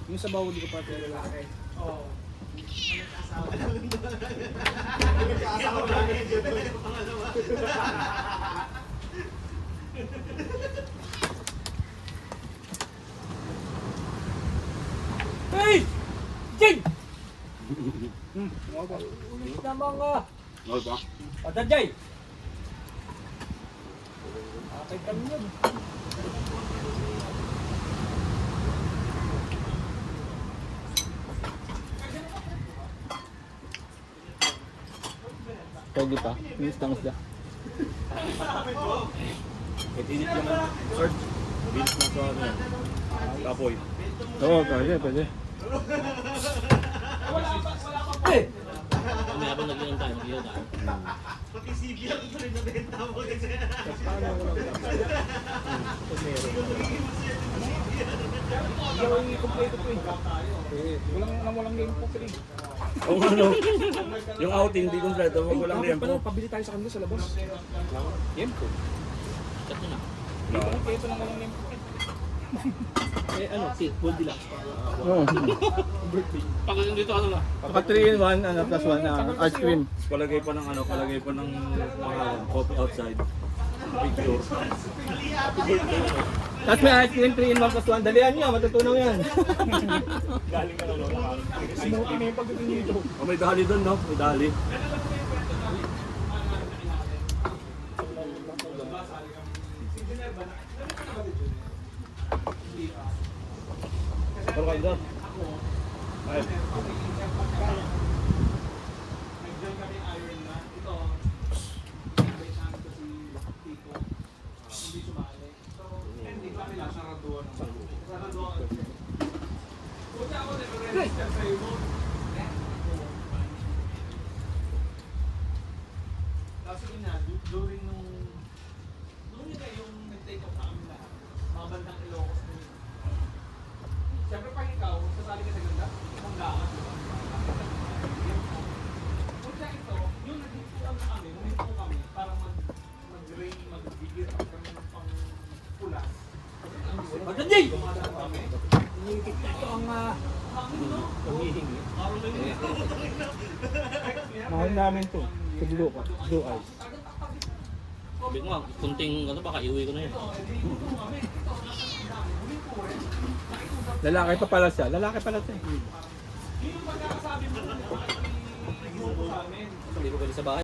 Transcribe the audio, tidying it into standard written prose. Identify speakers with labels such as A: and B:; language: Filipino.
A: Yung sa bawal ko pa ito lalaki. Oo. Hey! Jing! Ulit naman ka.
B: Okay ba?
A: Patanjay! Akay kami yun.
C: Pogi pa. Minis ng isda.
B: Kahit init naman. Search. Bilis na sa ano yan. Kapoy.
C: Oo, pwede, pwede.
A: Eh!
D: May habang nag-inom tayo, mag-inom tayo.
E: Pati CB ang ito rin nabenta mo kasi.
A: Yung i-complete ko eh. Walang game po eh.
B: Kung ano, yung outing, hindi kompleto. Huwag walang tempo.
A: Pabili tayo sa kanila sa labas. Game po.
D: Cut mo na.
A: Ito lang walang game po.
D: Eh ano, Goldilocks.
C: Oo.
D: Pag dito ano na?
C: Saka 3 in 1, ano, plus 1 na ice cream.
B: Palagay pa ng ano, palagay pa ng coffee outside. Picture.
C: Tapos may ice cream 3 in 1 plus 1. Dalihan nyo, matutunaw yan.
A: Galing ka na lola. Smoothie na yung pagdating dito.
B: Oh, may dali doon, no? May dali. Pero kayo doon. Ay.
A: Nag-join kami Iron na. Ito, may chance ko si Tito. Hindi sumali. So, hindi kami lang saraduan. Saraduan. Kung ako nag-register sa iyo, kasi yun nga, during nung yun yung nag-take off na kami lahat, mga bandang Ilocos na yun. Siyempre pag ikaw, sasali ka sa ganda, mangga ka, di ba? Kaya ito, yung naghipuan na kami, huminto kami para mag-rain, mag-bigir kami ng pang-pula. Pagdating! Ito ang humihingi.
C: Mahal namin to. Sa blue eyes.
D: Sabi ko nga, kunting ano baka iuwi ko na yun.
C: Lalaki pa pala siya. Lalaki pala siya.
A: Yung pagkakasabi mo,
D: Hindi ko pwede sa bahay.